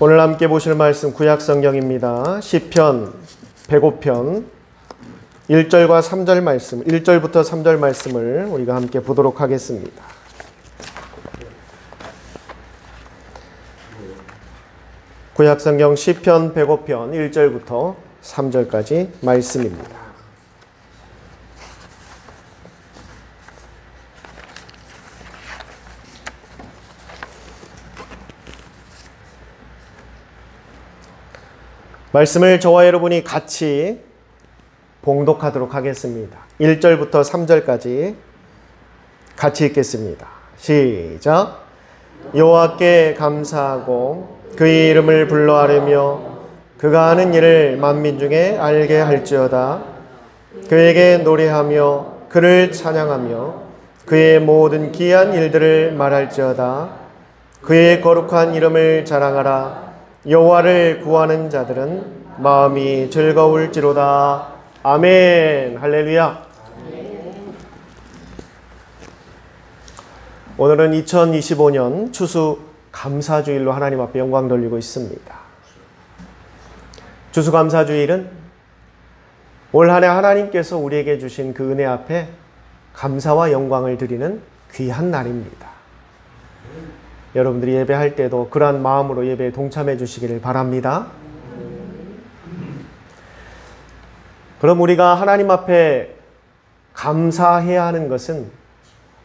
오늘 함께 보실 말씀 구약성경입니다. 시편 105편 1절과 3절 말씀, 1절부터 3절 말씀을 우리가 함께 보도록 하겠습니다. 구약성경 시편 105편 1절부터 3절까지 말씀입니다. 말씀을 저와 여러분이 같이 봉독하도록 하겠습니다. 1절부터 3절까지 같이 읽겠습니다. 시작. 여호와께 감사하고 그의 이름을 불러 아뢰며 그가 하는 일을 만민 중에 알게 할지어다. 그에게 노래하며 그를 찬양하며 그의 모든 기이한 일들을 말할지어다. 그의 거룩한 이름을 자랑하라. 여호와를 구하는 자들은 마음이 즐거울지로다. 아멘. 할렐루야. 오늘은 2025년 추수감사주일로 하나님 앞에 영광 돌리고 있습니다. 추수감사주일은 올 한 해 하나님께서 우리에게 주신 그 은혜 앞에 감사와 영광을 드리는 귀한 날입니다. 여러분들이 예배할 때도 그러한 마음으로 예배에 동참해 주시기를 바랍니다. 그럼 우리가 하나님 앞에 감사해야 하는 것은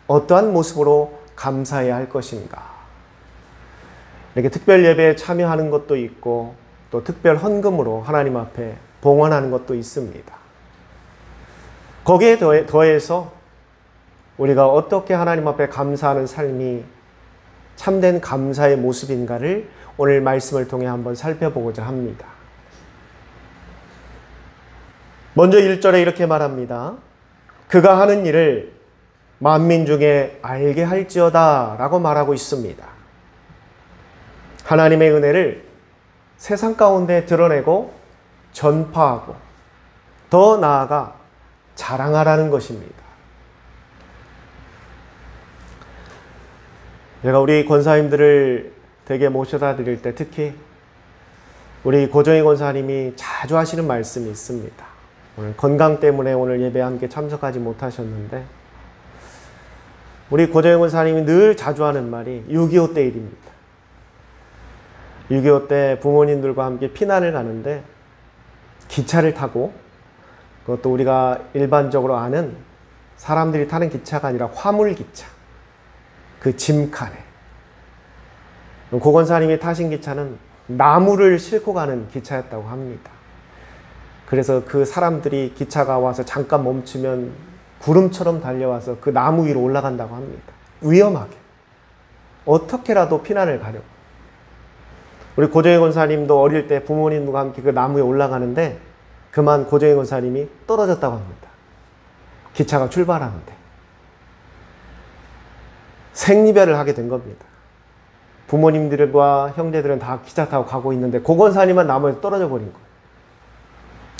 어떠한 모습으로 감사해야 할 것인가? 이렇게 특별 예배에 참여하는 것도 있고 또 특별 헌금으로 하나님 앞에 봉헌하는 것도 있습니다. 거기에 더해서 우리가 어떻게 하나님 앞에 감사하는 삶이 참된 감사의 모습인가를 오늘 말씀을 통해 한번 살펴보고자 합니다. 먼저 1절에 이렇게 말합니다. 그가 하는 일을 만민 중에 알게 할지어다 라고 말하고 있습니다. 하나님의 은혜를 세상 가운데 드러내고 전파하고 더 나아가 자랑하라는 것입니다. 제가 우리 권사님들을 댁에 모셔다 드릴 때 특히 우리 고정희 권사님이 자주 하시는 말씀이 있습니다. 오늘 건강 때문에 오늘 예배에 함께 참석하지 못하셨는데 우리 고정희 권사님이 늘 자주 하는 말이 6.25 때 일입니다. 6.25 때 부모님들과 함께 피난을 가는데 기차를 타고 그것도 우리가 일반적으로 아는 사람들이 타는 기차가 아니라 화물기차, 그 짐칸에 고 권사님이 타신 기차는 나무를 싣고 가는 기차였다고 합니다. 그래서 그 사람들이 기차가 와서 잠깐 멈추면 구름처럼 달려와서 그 나무 위로 올라간다고 합니다. 위험하게 어떻게라도 피난을 가려고. 우리 고정희 권사님도 어릴 때 부모님과 함께 그 나무에 올라가는데 그만 고정희 권사님이 떨어졌다고 합니다. 기차가 출발하는데 생이별을 하게 된 겁니다. 부모님들과 형제들은 다 기차 타고 가고 있는데 고 권사님만 나무에서 떨어져 버린 거예요.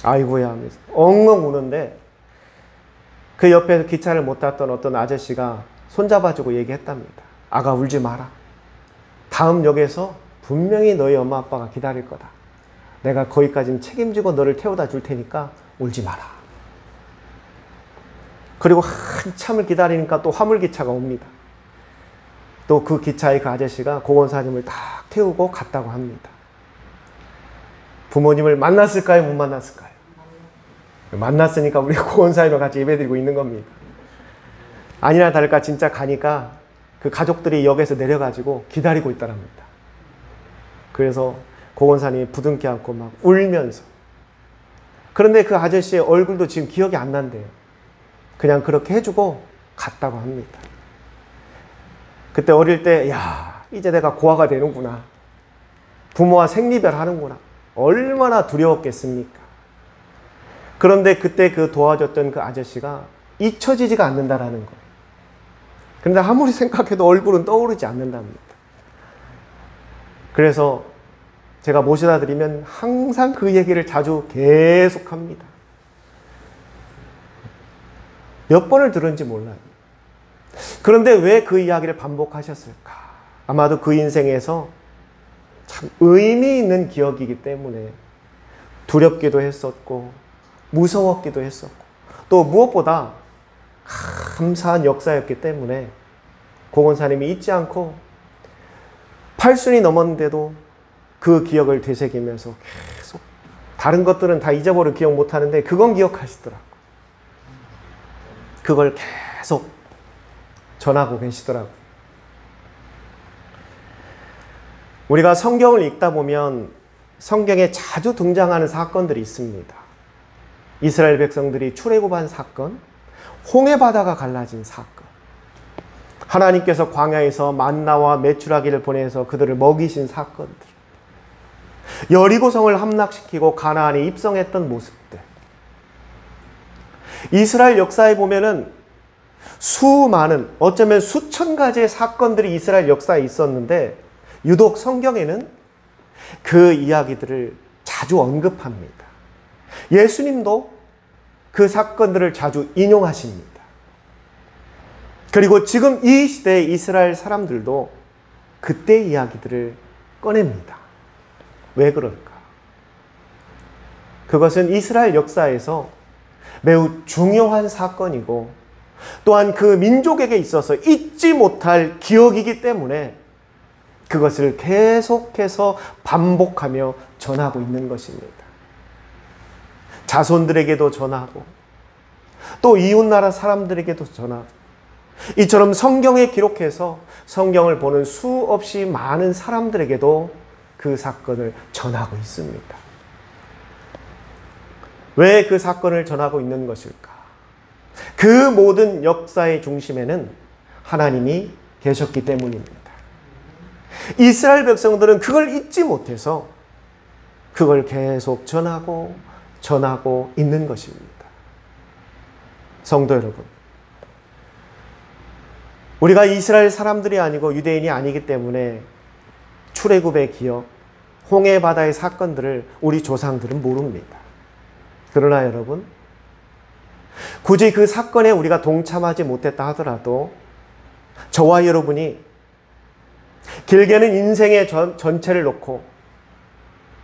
아이고야 하면서 엉엉 우는데 그 옆에서 기차를 못 탔던 어떤 아저씨가 손잡아주고 얘기했답니다. 아가 울지 마라. 다음 역에서 분명히 너희 엄마 아빠가 기다릴 거다. 내가 거기까지는 책임지고 너를 태워다 줄 테니까 울지 마라. 그리고 한참을 기다리니까 또 화물기차가 옵니다. 또 그 기차의 그 아저씨가 고 권사님을 딱 태우고 갔다고 합니다. 부모님을 만났을까요? 못 만났을까요? 만났으니까 우리 고 권사님과 같이 예배드리고 있는 겁니다. 아니나 다를까 진짜 가니까 그 가족들이 역에서 내려가지고 기다리고 있더랍니다. 그래서 고 권사님이 부둥켜 안고 막 울면서. 그런데 그 아저씨의 얼굴도 지금 기억이 안 난대요. 그냥 그렇게 해주고 갔다고 합니다. 그때 어릴 때, 야, 이제 내가 고아가 되는구나. 부모와 생리별 하는구나. 얼마나 두려웠겠습니까? 그런데 그때 그 도와줬던 그 아저씨가 잊혀지지가 않는다라는 거예요. 그런데 아무리 생각해도 얼굴은 떠오르지 않는답니다. 그래서 제가 모셔다 드리면 항상 그 얘기를 자주 계속합니다. 몇 번을 들은지 몰라요. 그런데 왜 그 이야기를 반복하셨을까? 아마도 그 인생에서 참 의미 있는 기억이기 때문에 두렵기도 했었고 무서웠기도 했었고 또 무엇보다 감사한 역사였기 때문에 고건사님이 잊지 않고 8순이 넘었는데도 그 기억을 되새기면서 계속 다른 것들은 다 잊어버려 기억 못하는데 그건 기억하시더라고요. 그걸 계속 전하고 계시더라고요. 우리가 성경을 읽다 보면 성경에 자주 등장하는 사건들이 있습니다. 이스라엘 백성들이 출애굽한 사건, 홍해 바다가 갈라진 사건, 하나님께서 광야에서 만나와 메추라기를 보내서 그들을 먹이신 사건들, 여리고성을 함락시키고 가나안에 입성했던 모습들. 이스라엘 역사에 보면은 수많은, 어쩌면 수천 가지의 사건들이 이스라엘 역사에 있었는데 유독 성경에는 그 이야기들을 자주 언급합니다. 예수님도 그 사건들을 자주 인용하십니다. 그리고 지금 이 시대의 이스라엘 사람들도 그때 이야기들을 꺼냅니다. 왜 그럴까? 그것은 이스라엘 역사에서 매우 중요한 사건이고 또한 그 민족에게 있어서 잊지 못할 기억이기 때문에 그것을 계속해서 반복하며 전하고 있는 것입니다. 자손들에게도 전하고 또 이웃나라 사람들에게도 전하고 이처럼 성경에 기록해서 성경을 보는 수없이 많은 사람들에게도 그 사건을 전하고 있습니다. 왜 그 사건을 전하고 있는 것일까? 그 모든 역사의 중심에는 하나님이 계셨기 때문입니다. 이스라엘 백성들은 그걸 잊지 못해서 그걸 계속 전하고 있는 것입니다. 성도 여러분, 우리가 이스라엘 사람들이 아니고 유대인이 아니기 때문에 출애굽의 기억, 홍해 바다의 사건들을 우리 조상들은 모릅니다. 그러나 여러분, 굳이 그 사건에 우리가 동참하지 못했다 하더라도 저와 여러분이 길게는 인생의 전체를 놓고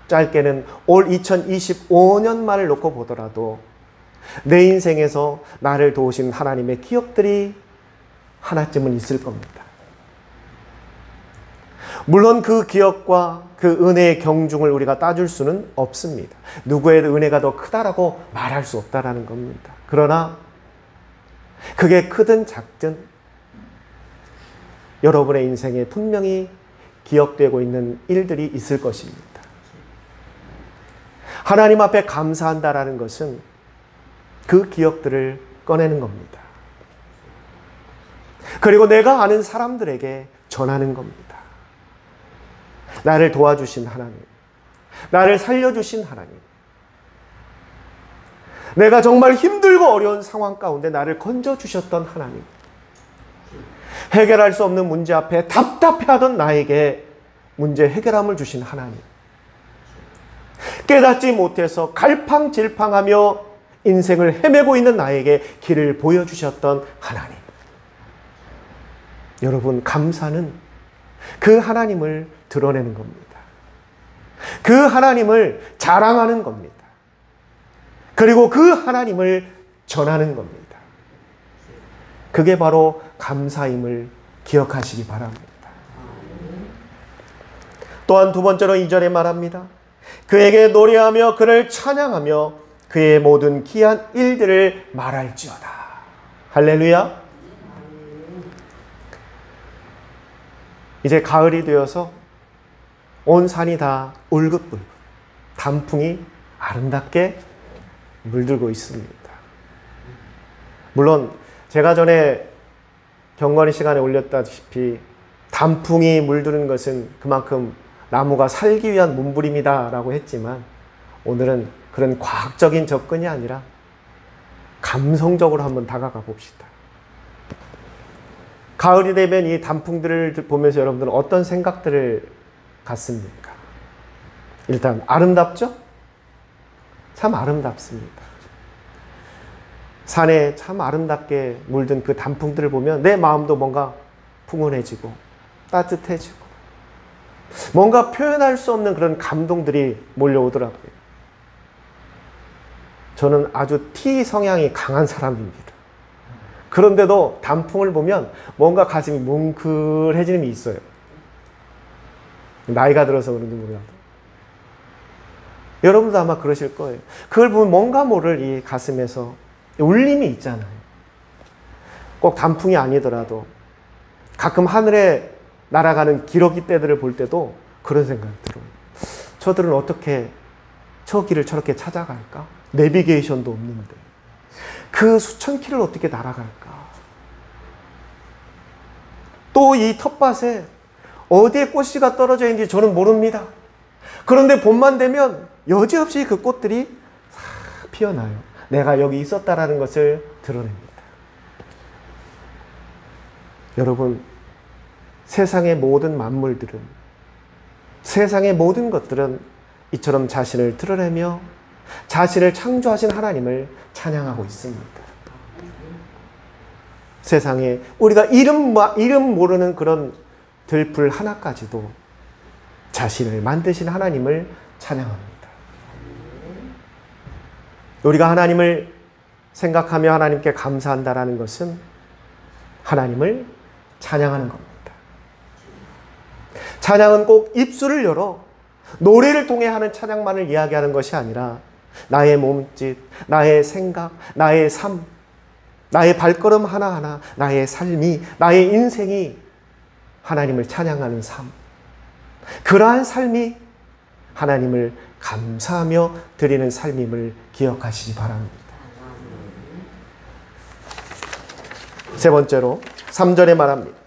짧게는 올 2025년만을 놓고 보더라도 내 인생에서 나를 도우신 하나님의 기억들이 하나쯤은 있을 겁니다. 물론 그 기억과 그 은혜의 경중을 우리가 따줄 수는 없습니다. 누구의 은혜가 더 크다라고 말할 수 없다라는 겁니다. 그러나 그게 크든 작든 여러분의 인생에 분명히 기억되고 있는 일들이 있을 것입니다. 하나님 앞에 감사한다라는 것은 그 기억들을 꺼내는 겁니다. 그리고 내가 아는 사람들에게 전하는 겁니다. 나를 도와주신 하나님, 나를 살려주신 하나님, 내가 정말 힘들고 어려운 상황 가운데 나를 건져주셨던 하나님, 해결할 수 없는 문제 앞에 답답해하던 나에게 문제 해결함을 주신 하나님, 깨닫지 못해서 갈팡질팡하며 인생을 헤매고 있는 나에게 길을 보여주셨던 하나님. 여러분, 감사는 그 하나님을 드러내는 겁니다. 그 하나님을 자랑하는 겁니다. 그리고 그 하나님을 전하는 겁니다. 그게 바로 감사임을 기억하시기 바랍니다. 또한 두 번째로 2절에 말합니다. 그에게 노래하며 그를 찬양하며 그의 모든 기한 일들을 말할지어다. 할렐루야. 이제 가을이 되어서 온 산이 다 울긋불긋 단풍이 아름답게 물들고 있습니다. 물론 제가 전에 경건의 시간에 올렸다시피 단풍이 물드는 것은 그만큼 나무가 살기 위한 몸부림이다라고 했지만 오늘은 그런 과학적인 접근이 아니라 감성적으로 한번 다가가 봅시다. 가을이 되면 이 단풍들을 보면서 여러분들은 어떤 생각들을 갖습니까? 일단 아름답죠? 참 아름답습니다. 산에 참 아름답게 물든 그 단풍들을 보면 내 마음도 뭔가 풍운해지고 따뜻해지고 뭔가 표현할 수 없는 그런 감동들이 몰려오더라고요. 저는 아주 T 성향이 강한 사람입니다. 그런데도 단풍을 보면 뭔가 가슴이 뭉클해지는 게 있어요. 나이가 들어서 그런지 몰라도. 여러분도 아마 그러실 거예요. 그걸 보면 뭔가 모를 이 가슴에서 울림이 있잖아요. 꼭 단풍이 아니더라도 가끔 하늘에 날아가는 기러기 떼들을 볼 때도 그런 생각이 들어요. 저들은 어떻게 저 길을 저렇게 찾아갈까? 내비게이션도 없는데 그 수천 킬을 어떻게 날아갈까? 또 이 텃밭에 어디에 꽃씨가 떨어져 있는지 저는 모릅니다. 그런데 봄만 되면 여지없이 그 꽃들이 싹 피어나요. 내가 여기 있었다라는 것을 드러냅니다. 여러분, 세상의 모든 만물들은, 세상의 모든 것들은 이처럼 자신을 드러내며 자신을 창조하신 하나님을 찬양하고 있습니다. 세상에 우리가 이름 모르는 그런 들풀 하나까지도 자신을 만드신 하나님을 찬양합니다. 우리가 하나님을 생각하며 하나님께 감사한다라는 것은 하나님을 찬양하는 겁니다. 찬양은 꼭 입술을 열어 노래를 통해 하는 찬양만을 이야기하는 것이 아니라 나의 몸짓, 나의 생각, 나의 삶, 나의 발걸음 하나하나, 나의 삶이, 나의 인생이 하나님을 찬양하는 삶. 그러한 삶이 하나님을 감사하며 드리는 삶임을 기억하시기 바랍니다. 세 번째로 3절에 말합니다.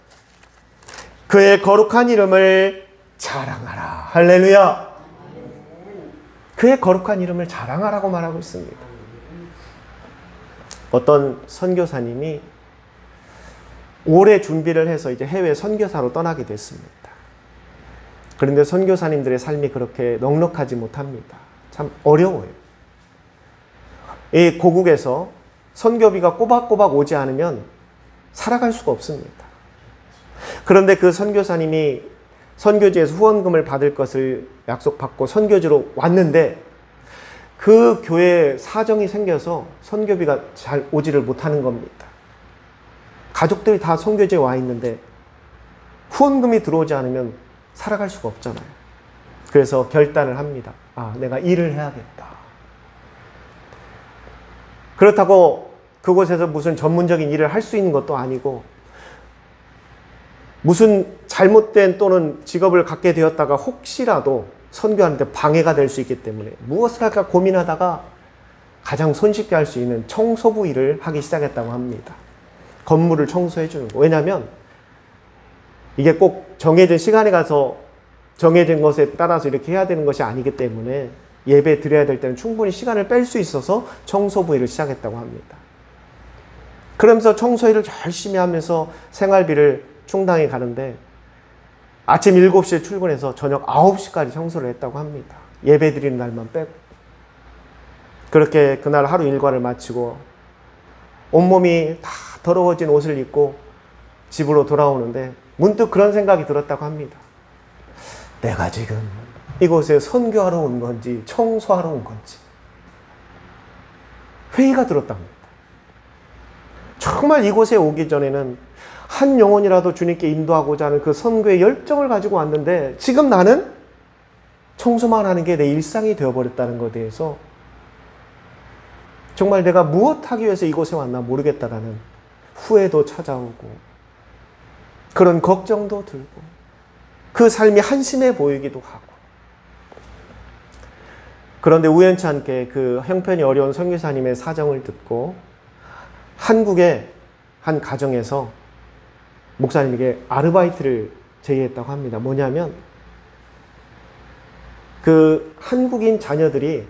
그의 거룩한 이름을 자랑하라. 할렐루야. 그의 거룩한 이름을 자랑하라고 말하고 있습니다. 어떤 선교사님이 오래 준비를 해서 이제 해외 선교사로 떠나게 됐습니다. 그런데 선교사님들의 삶이 그렇게 넉넉하지 못합니다. 참 어려워요. 이 고국에서 선교비가 꼬박꼬박 오지 않으면 살아갈 수가 없습니다. 그런데 그 선교사님이 선교지에서 후원금을 받을 것을 약속받고 선교지로 왔는데 그 교회에 사정이 생겨서 선교비가 잘 오지를 못하는 겁니다. 가족들이 다 선교지에 와 있는데 후원금이 들어오지 않으면 살아갈 수가 없잖아요. 그래서 결단을 합니다. 내가 일을 해야겠다. 그렇다고 그곳에서 무슨 전문적인 일을 할 수 있는 것도 아니고 무슨 잘못된 또는 직업을 갖게 되었다가 혹시라도 선교하는데 방해가 될 수 있기 때문에 무엇을 할까 고민하다가 가장 손쉽게 할 수 있는 청소부 일을 하기 시작했다고 합니다. 건물을 청소해 주는 거. 왜냐하면 이게 꼭 정해진 시간에 가서 정해진 것에 따라서 이렇게 해야 되는 것이 아니기 때문에 예배 드려야 될 때는 충분히 시간을 뺄 수 있어서 청소부 일을 시작했다고 합니다. 그러면서 청소 일을 열심히 하면서 생활비를 충당해 가는데 아침 7시에 출근해서 저녁 9시까지 청소를 했다고 합니다. 예배 드리는 날만 빼고. 그렇게 그날 하루 일과를 마치고 온몸이 다 더러워진 옷을 입고 집으로 돌아오는데 문득 그런 생각이 들었다고 합니다. 내가 지금 이곳에 선교하러 온 건지 청소하러 온 건지 회의가 들었답니다. 정말 이곳에 오기 전에는 한 영혼이라도 주님께 인도하고자 하는 그 선교의 열정을 가지고 왔는데 지금 나는 청소만 하는 게 내 일상이 되어버렸다는 것에 대해서 정말 내가 무엇 하기 위해서 이곳에 왔나 모르겠다라는 후회도 찾아오고 그런 걱정도 들고 그 삶이 한심해 보이기도 하고 그런데 우연치 않게 그 형편이 어려운 선교사님의 사정을 듣고 한국의 한 가정에서 목사님에게 아르바이트를 제의했다고 합니다. 뭐냐면 그 한국인 자녀들이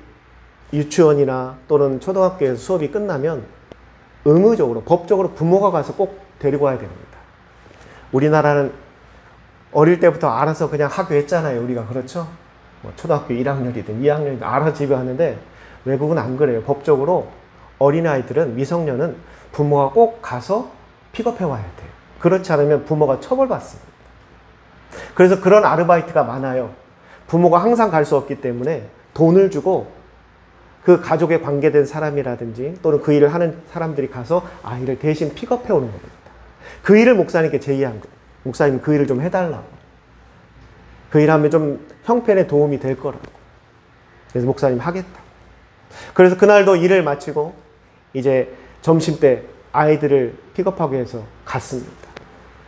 유치원이나 또는 초등학교에서 수업이 끝나면 의무적으로 법적으로 부모가 가서 꼭 데리고 와야 됩니다. 우리나라는 어릴 때부터 알아서 그냥 학교했잖아요. 우리가 그렇죠? 뭐 초등학교 1학년이든 2학년이든 알아서 집에 왔는데 외국은 안 그래요. 법적으로 어린아이들은 미성년은 부모가 꼭 가서 픽업해 와야 돼요. 그렇지 않으면 부모가 처벌받습니다. 그래서 그런 아르바이트가 많아요. 부모가 항상 갈 수 없기 때문에 돈을 주고 그 가족에 관계된 사람이라든지 또는 그 일을 하는 사람들이 가서 아이를 대신 픽업해 오는 겁니다. 그 일을 목사님께 제의한 거예요. 목사님 그 일을 좀 해달라고. 그 일하면 좀 형편에 도움이 될 거라고. 그래서 목사님 하겠다. 그래서 그날도 일을 마치고 이제 점심때 아이들을 픽업하기 위해서 갔습니다.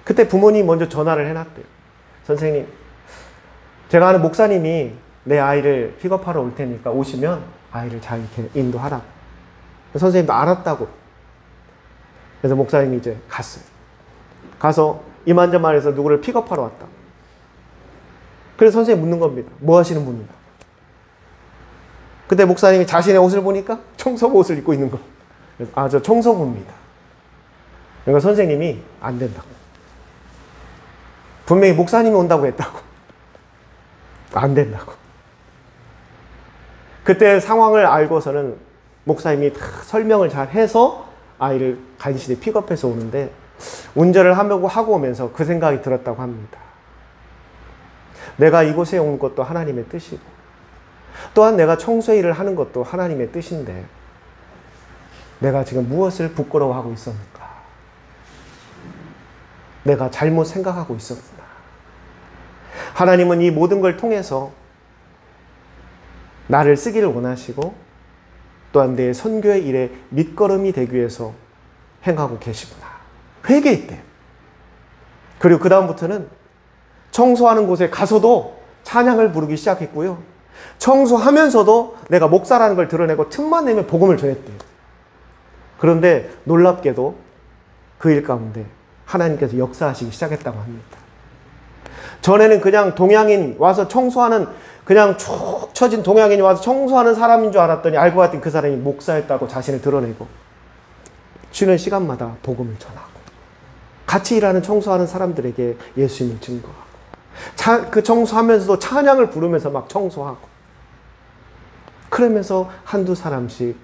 그때 부모님이 먼저 전화를 해놨대요. 선생님, 제가 아는 목사님이 내 아이를 픽업하러 올 테니까 오시면 아이를 잘 이렇게 인도하라고. 선생님도 알았다고. 그래서 목사님이 이제 갔어요. 가서 이만저만해서 누구를 픽업하러 왔다. 그래서 선생님이 묻는 겁니다. 뭐 하시는 분이냐. 그때 목사님이 자신의 옷을 보니까 청소부 옷을 입고 있는 거. 그래서 아, 저 청소부입니다. 그러니까 선생님이 안 된다고. 분명히 목사님이 온다고 했다고. 안 된다고. 그때 상황을 알고서는 목사님이 다 설명을 잘 해서 아이를 간신히 픽업해서 오는데 운전을 하고 오면서 그 생각이 들었다고 합니다. 내가 이곳에 온 것도 하나님의 뜻이고 또한 내가 청소 일을 하는 것도 하나님의 뜻인데 내가 지금 무엇을 부끄러워하고 있었는가? 내가 잘못 생각하고 있었구나. 하나님은 이 모든 걸 통해서 나를 쓰기를 원하시고 또한 내 선교의 일에 밑거름이 되기 위해서 행하고 계시구나. 회개했대요. 그리고 그 다음부터는 청소하는 곳에 가서도 찬양을 부르기 시작했고요. 청소하면서도 내가 목사라는 걸 드러내고 틈만 내면 복음을 전했대요. 그런데 놀랍게도 그 일 가운데 하나님께서 역사하시기 시작했다고 합니다. 전에는 그냥 동양인 와서 청소하는 그냥 축 처진 동양인이 와서 청소하는 사람인 줄 알았더니 알고 봤더니 그 사람이 목사였다고 자신을 드러내고 쉬는 시간마다 복음을 전하고 같이 일하는 청소하는 사람들에게 예수님을 증거하고 그 청소하면서도 찬양을 부르면서 막 청소하고 그러면서 한두 사람씩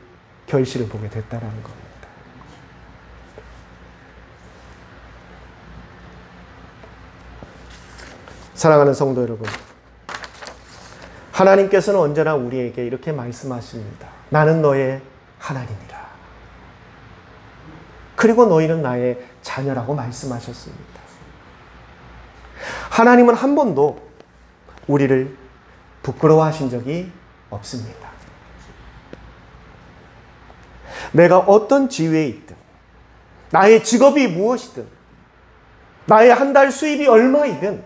결실을 보게 됐다라는 겁니다. 사랑하는 성도 여러분, 하나님께서는 언제나 우리에게 이렇게 말씀하십니다. 나는 너의 하나님이라. 그리고 너희는 나의 자녀라고 말씀하셨습니다. 하나님은 한 번도 우리를 부끄러워하신 적이 없습니다. 내가 어떤 지위에 있든, 나의 직업이 무엇이든, 나의 한 달 수입이 얼마이든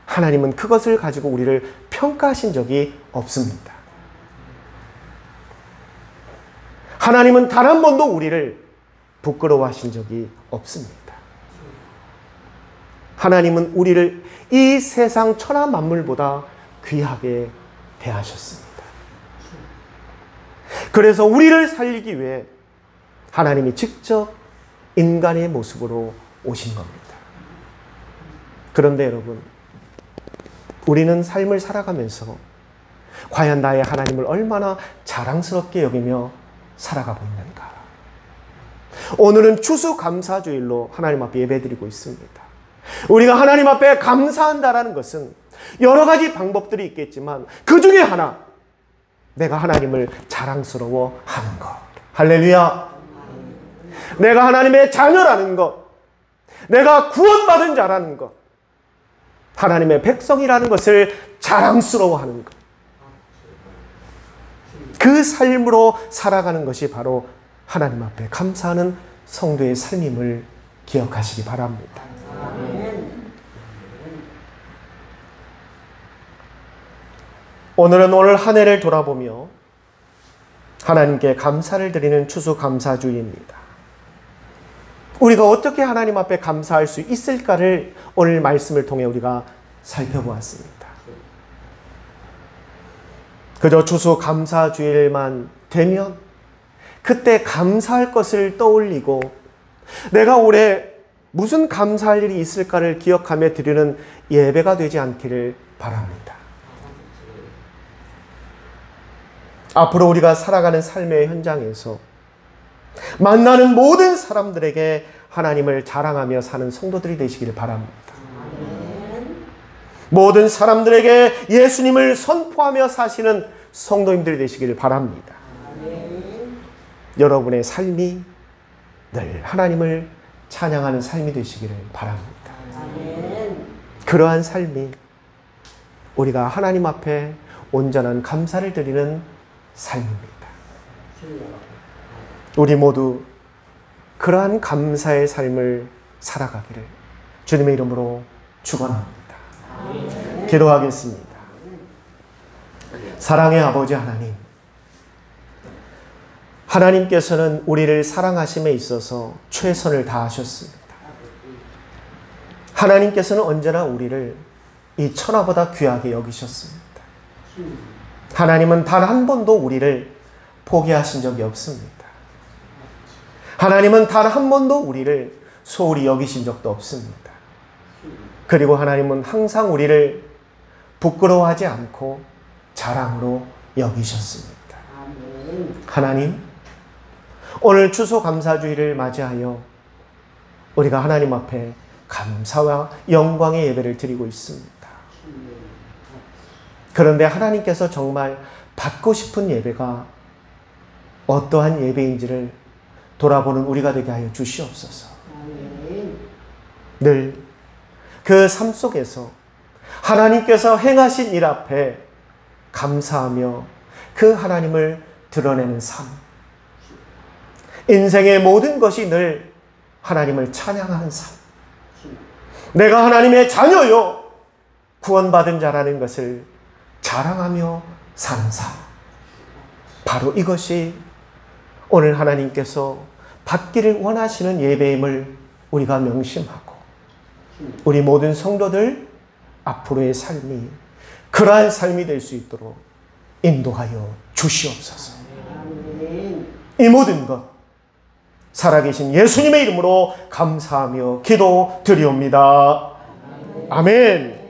하나님은 그것을 가지고 우리를 평가하신 적이 없습니다. 하나님은 단 한 번도 우리를 부끄러워하신 적이 없습니다. 하나님은 우리를 이 세상 천하 만물보다 귀하게 대하셨습니다. 그래서 우리를 살리기 위해 하나님이 직접 인간의 모습으로 오신 겁니다. 그런데 여러분, 우리는 삶을 살아가면서 과연 나의 하나님을 얼마나 자랑스럽게 여기며 살아가고 있는가? 오늘은 추수감사주일로 하나님 앞에 예배드리고 있습니다. 우리가 하나님 앞에 감사한다라는 것은 여러 가지 방법들이 있겠지만 그 중에 하나, 내가 하나님을 자랑스러워하는 것. 할렐루야. 내가 하나님의 자녀라는 것, 내가 구원받은 자라는 것, 하나님의 백성이라는 것을 자랑스러워하는 것. 그 삶으로 살아가는 것이 바로 하나님 앞에 감사하는 성도의 삶임을 기억하시기 바랍니다. 오늘은 오늘 한 해를 돌아보며 하나님께 감사를 드리는 추수감사주의입니다. 우리가 어떻게 하나님 앞에 감사할 수 있을까를 오늘 말씀을 통해 우리가 살펴보았습니다. 그저 추수감사주일만 되면 그때 감사할 것을 떠올리고 내가 올해 무슨 감사할 일이 있을까를 기억하며 드리는 예배가 되지 않기를 바랍니다. 앞으로 우리가 살아가는 삶의 현장에서 만나는 모든 사람들에게 하나님을 자랑하며 사는 성도들이 되시기를 바랍니다. 모든 사람들에게 예수님을 선포하며 사시는 성도님들이 되시기를 바랍니다. 여러분의 삶이 늘 하나님을 찬양하는 삶이 되시기를 바랍니다. 그러한 삶이 우리가 하나님 앞에 온전한 감사를 드리는 삶입니다. 우리 모두 그러한 감사의 삶을 살아가기를 주님의 이름으로 축원합니다. 기도하겠습니다. 사랑의 아버지 하나님, 하나님께서는 우리를 사랑하심에 있어서 최선을 다하셨습니다. 하나님께서는 언제나 우리를 이 천하보다 귀하게 여기셨습니다. 하나님은 단 한 번도 우리를 포기하신 적이 없습니다. 하나님은 단 한 번도 우리를 소홀히 여기신 적도 없습니다. 그리고 하나님은 항상 우리를 부끄러워하지 않고 자랑으로 여기셨습니다. 하나님, 오늘 추수감사주일을 맞이하여 우리가 하나님 앞에 감사와 영광의 예배를 드리고 있습니다. 그런데 하나님께서 정말 받고 싶은 예배가 어떠한 예배인지를 돌아보는 우리가 되게 하여 주시옵소서. 늘 그 삶 속에서 하나님께서 행하신 일 앞에 감사하며 그 하나님을 드러내는 삶, 인생의 모든 것이 늘 하나님을 찬양하는 삶, 내가 하나님의 자녀요 구원받은 자라는 것을 자랑하며 사는 삶, 바로 이것이 오늘 하나님께서 받기를 원하시는 예배임을 우리가 명심하고 우리 모든 성도들 앞으로의 삶이 그러한 삶이 될 수 있도록 인도하여 주시옵소서. 이 모든 것 살아계신 예수님의 이름으로 감사하며 기도드리옵니다. 아멘.